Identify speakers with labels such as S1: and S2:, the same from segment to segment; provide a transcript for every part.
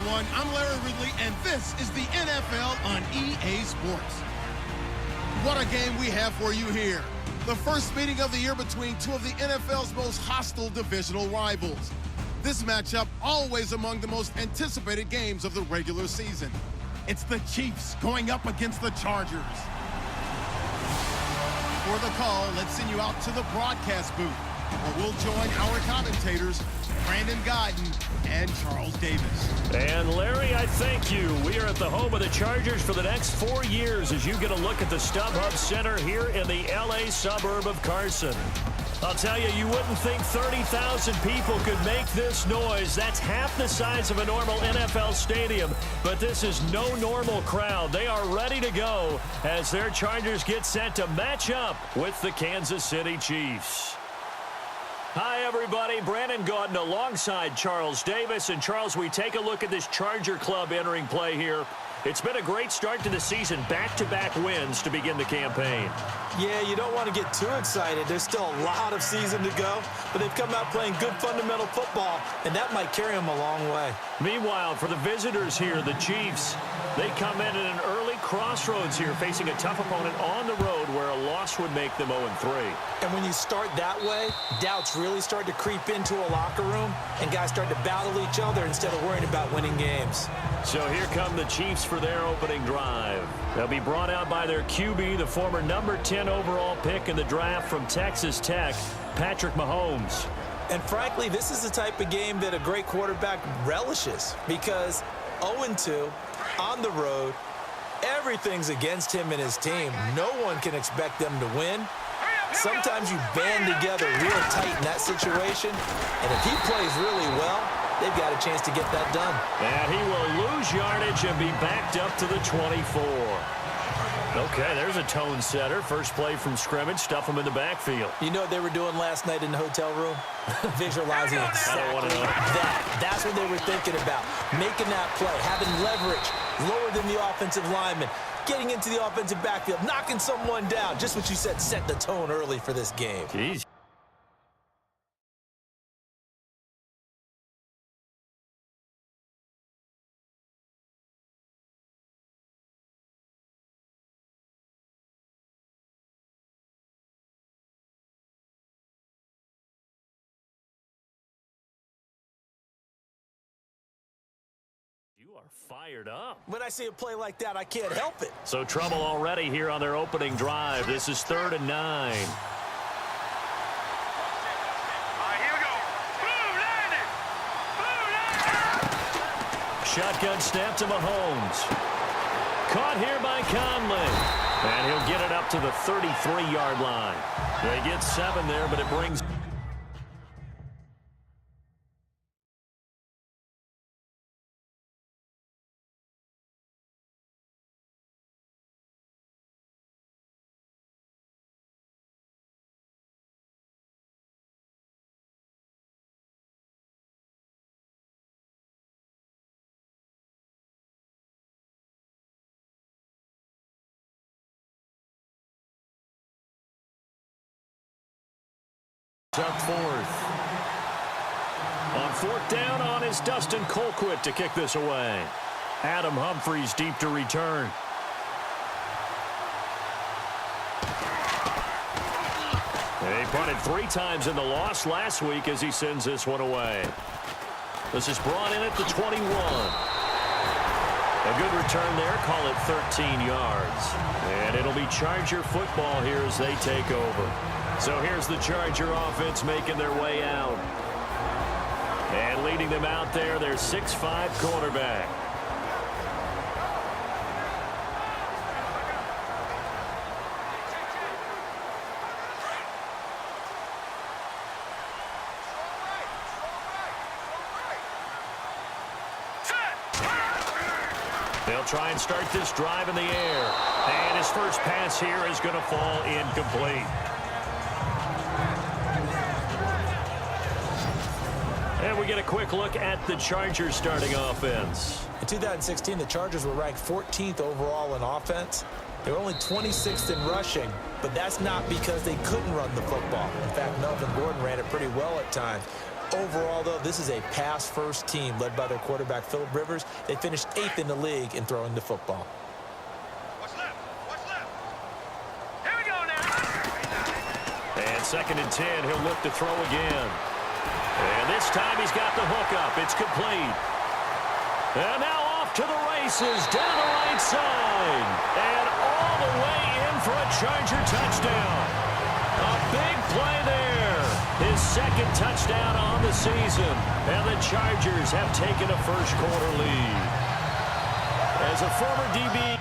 S1: everyone. I'm Larry Ridley, and this is the NFL on EA Sports. What a game we have for you here. The first meeting of the year between two of the NFL's most hostile divisional rivals. This matchup always among the most anticipated games of the regular season. It's the Chiefs going up against the Chargers. For the call, let's send you out to the broadcast booth, where we'll join our commentators, Brandon Godden and Charles Davis.
S2: And Larry, I thank you. We are at the home of the Chargers for the next 4 years as you get a look at the StubHub Center here in the L.A. suburb of Carson. I'll tell you, you wouldn't think 30,000 people could make this noise. That's half the size of a normal NFL stadium, but this is no normal crowd. They are ready to go as their Chargers get set to match up with the Kansas City Chiefs. Hi, everybody. Brandon Gaudin alongside Charles Davis. And, Charles, we take a look at this Charger club entering play here. It's been a great start to the season, back-to-back wins to begin the campaign.
S3: Yeah, you don't want to get too excited. There's still a lot of season to go, but they've come out playing good fundamental football, and that might carry them a long way.
S2: Meanwhile, for the visitors here, the Chiefs, they come in at an early crossroads here, facing a tough opponent on the road where a loss would make them 0-3.
S3: And when you start that way, doubts really start to creep into a locker room, and guys start to battle each other instead of worrying about winning games.
S2: So here come the Chiefs for their opening drive. They'll be brought out by their QB, the former number 10 overall pick in the draft from Texas Tech, Patrick Mahomes.
S3: And frankly, this is the type of game that a great quarterback relishes because 0-2 on the road, everything's against him and his team. No one can expect them to win. Sometimes you band together real tight in that situation, and if he plays really well, they've got a chance to get that done.
S2: And he will lose yardage and be backed up to the 24. Okay, there's a tone setter. First play from scrimmage, stuff him in the backfield.
S3: You know what they were doing last night in the hotel room? Visualizing exactly that. That's what they were thinking about. Making that play, having leverage, lower than the offensive lineman, getting into the offensive backfield, knocking someone down. Just what you said, set the tone early for this game.
S2: Jeez. You are fired up.
S3: When I see a play like that, I can't help it.
S2: So trouble already here on their opening drive. This is 3rd and 9.
S4: All right, here we go. Boom, landed. Boom, landed.
S2: Shotgun snap to Mahomes. Caught here by Conley. And he'll get it up to the 33-yard line. They get 7 there, but it brings... up 4th. On 4th down on is Dustin Colquitt to kick this away. Adam Humphries deep to return. He punted 3 times in the loss last week as he sends this one away. This is brought in at the 21. A good return there, call it 13 yards. And it'll be Charger football here as they take over. So here's the Charger offense making their way out. And leading them out there, their 6'5" quarterback. They'll try and start this drive in the air. And his first pass here is going to fall incomplete. And we get a quick look at the Chargers starting offense.
S3: In 2016, the Chargers were ranked 14th overall in offense. They were only 26th in rushing, but that's not because they couldn't run the football. In fact, Melvin Gordon ran it pretty well at times. overall, though, this is a pass-first team led by their quarterback, Phillip Rivers. They finished 8th in the league in throwing the football.
S4: What's left? What's left? Here we go now.
S2: And 2nd and 10, he'll look to throw again. And this time he's got the hook up. It's complete. And now off to the races, down the right side. And all the way in for a Charger touchdown. A big play there. His 2nd touchdown on the season. And the Chargers have taken a first-quarter lead. As a former DB...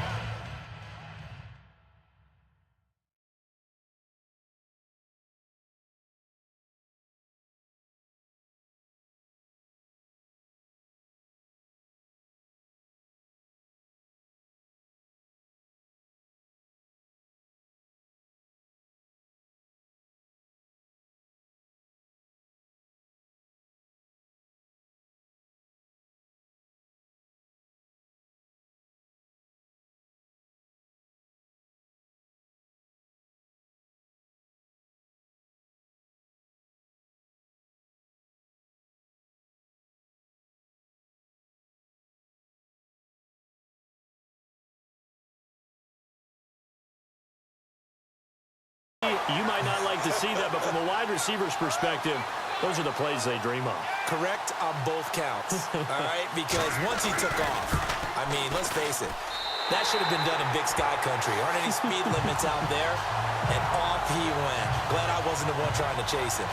S2: You might not like to see that, but from a wide receiver's perspective, those are the plays they dream of.
S3: Correct on both counts, all right? Because once he took off, I mean, let's face it, that should have been done in Big Sky Country. Aren't any speed limits out there? And off he went. Glad I wasn't the one trying to chase him.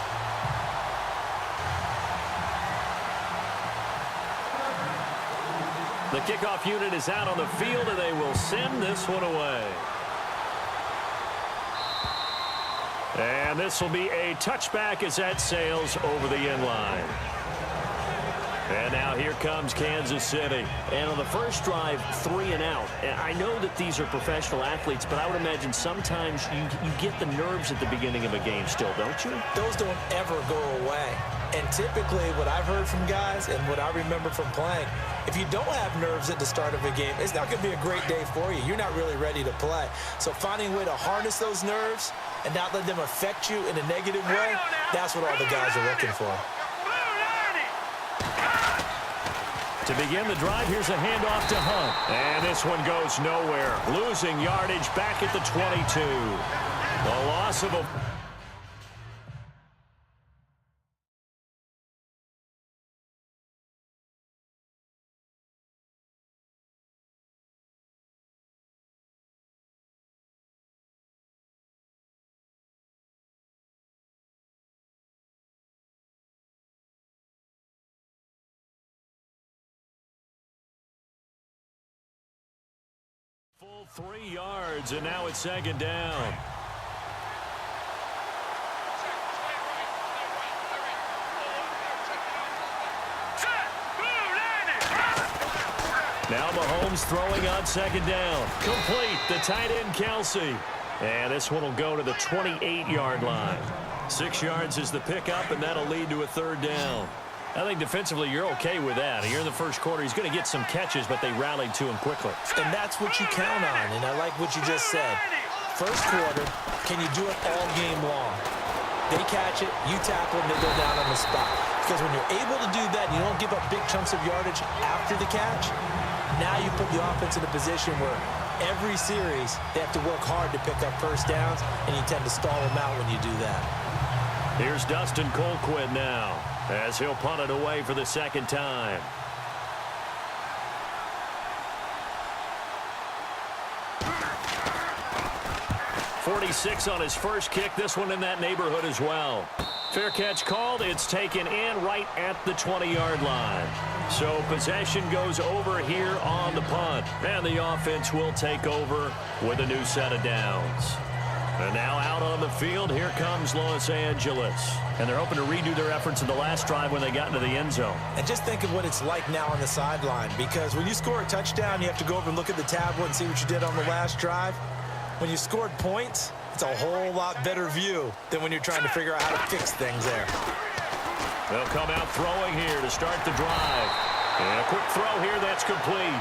S2: The kickoff unit is out on the field, and they will send this one away. And this will be a touchback as that sails over the end line. And now here comes Kansas City. And on the first drive, 3 and out. And I know that these are professional athletes, but I would imagine sometimes you get the nerves at the beginning of a game still, don't you?
S3: Those don't ever go away. And typically what I've heard from guys and what I remember from playing, if you don't have nerves at the start of a game, it's not going to be a great day for you. You're not really ready to play. So finding a way to harness those nerves and not let them affect you in a negative way, that's what all the guys are looking for.
S2: To begin the drive, here's a handoff to Hunt. And this one goes nowhere. Losing yardage back at the 22. The loss of a... Full 3 yards, and now it's 2nd down. Now Mahomes throwing on 2nd down. Complete, the tight end Kelsey. And this one will go to the 28-yard line. 6 yards is the pickup, and that'll lead to a 3rd down. I think defensively you're okay with that. Here in the first quarter, he's going to get some catches, but they rallied to him quickly.
S3: And that's what you count on, and I like what you just said. First quarter, can you do it all game long? They catch it, you tackle them, they go down on the spot. Because when you're able to do that and you don't give up big chunks of yardage after the catch, now you put the offense in a position where every series they have to work hard to pick up first downs, and you tend to stall them out when you do that.
S2: Here's Dustin Colquitt now, as he'll punt it away for the 2nd time. .46 on his first kick. This one in that neighborhood as well. Fair catch called. It's taken in right at the 20-yard line. So possession goes over here on the punt. And the offense will take over with a new set of downs. And now out on the field, here comes Los Angeles. And they're hoping to redo their efforts in the last drive when they got into the end zone.
S3: And just think of what it's like now on the sideline, because when you score a touchdown, you have to go over and look at the tablet and see what you did on the last drive. When you scored points, it's a whole lot better view than when you're trying to figure out how to fix things there.
S2: They'll come out throwing here to start the drive. And a quick throw here, that's complete.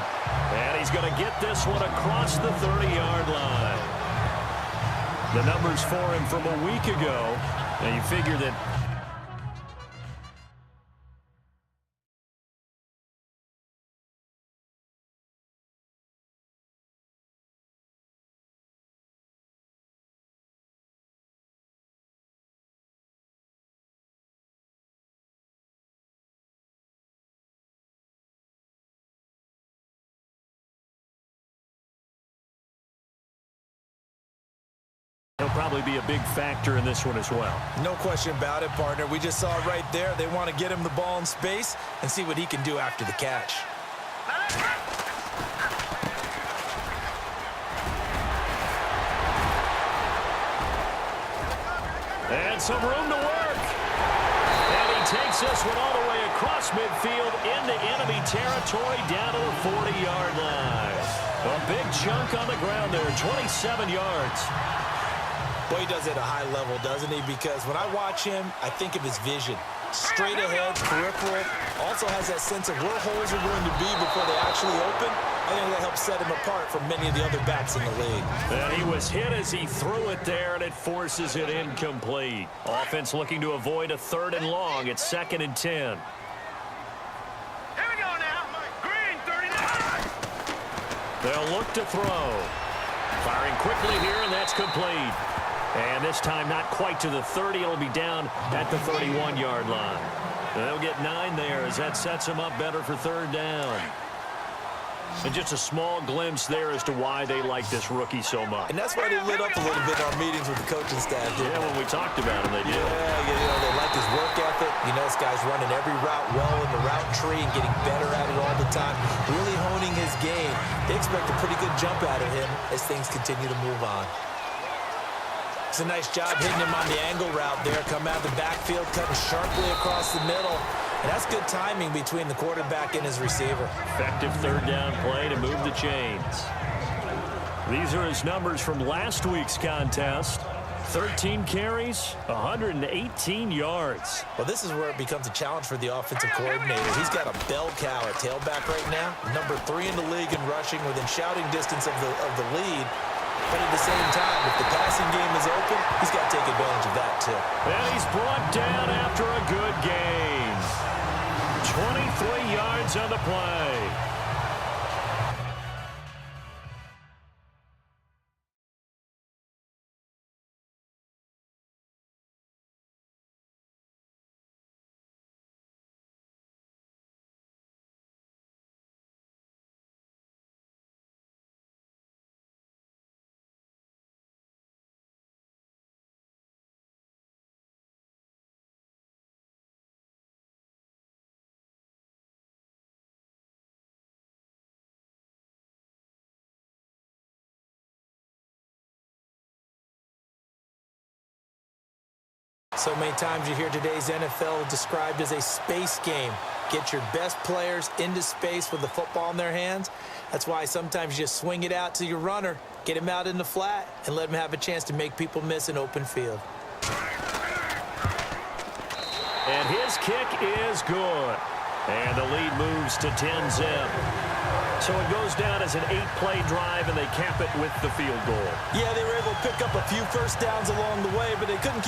S2: And he's going to get this one across the 30-yard line. The numbers for him from a week ago. Now you figure that He'll probably be a big factor in this one as well.
S3: No question about it, partner. We just saw it right there. They want to get him the ball in space and see what he can do after the catch.
S2: And some room to work. And he takes this one all the way across midfield into enemy territory down to the 40-yard line. A big chunk on the ground there, 27 yards.
S3: Boy, he does it at a high level, doesn't he? Because when I watch him, I think of his vision. Straight ahead, peripheral. Also has that sense of where holes are going to be before they actually open. I think that helps set him apart from many of the other backs in the league.
S2: And he was hit as he threw it there, and it forces it incomplete. Offense looking to avoid a 3rd and long. It's 2nd and 10.
S4: Here we go now. Green, 39.
S2: They'll look to throw. Firing quickly here, and that's complete. And this time not quite to the 30. It'll be down at the 31-yard line. They'll get 9 there as that sets them up better for 3rd down. And just a small glimpse there as to why they like this rookie so much.
S3: And that's why they lit up a little bit in our meetings with the coaching staff.
S2: Yeah, when we talked about him, they did.
S3: Yeah, they like his work ethic. You know, this guy's running every route well in the route tree and getting better at it all the time. Really honing his game. They expect a pretty good jump out of him as things continue to move on. It's a nice job hitting him on the angle route there. Come out of the backfield, cutting sharply across the middle. And that's good timing between the quarterback and his receiver.
S2: Effective 3rd down play to move the chains. These are his numbers from last week's contest. 13 carries, 118 yards.
S3: Well, this is where it becomes a challenge for the offensive coordinator. He's got a bell cow at tailback right now. Number 3 in the league in rushing within shouting distance of the lead. But at the same time, if the passing game is open, he's got to take advantage of that too.
S2: And he's brought down after a good gain. 23 yards on the play.
S3: So many times you hear today's NFL described as a space game. Get your best players into space with the football in their hands. That's why sometimes you just swing it out to your runner, get him out in the flat, and let him have a chance to make people miss an open field.
S2: And his kick is good. And the lead moves to 10-zip. So it goes down as an 8-play drive, and they cap it with the field goal.
S3: Yeah, they were able to pick up a few first downs along the way, but they couldn't keep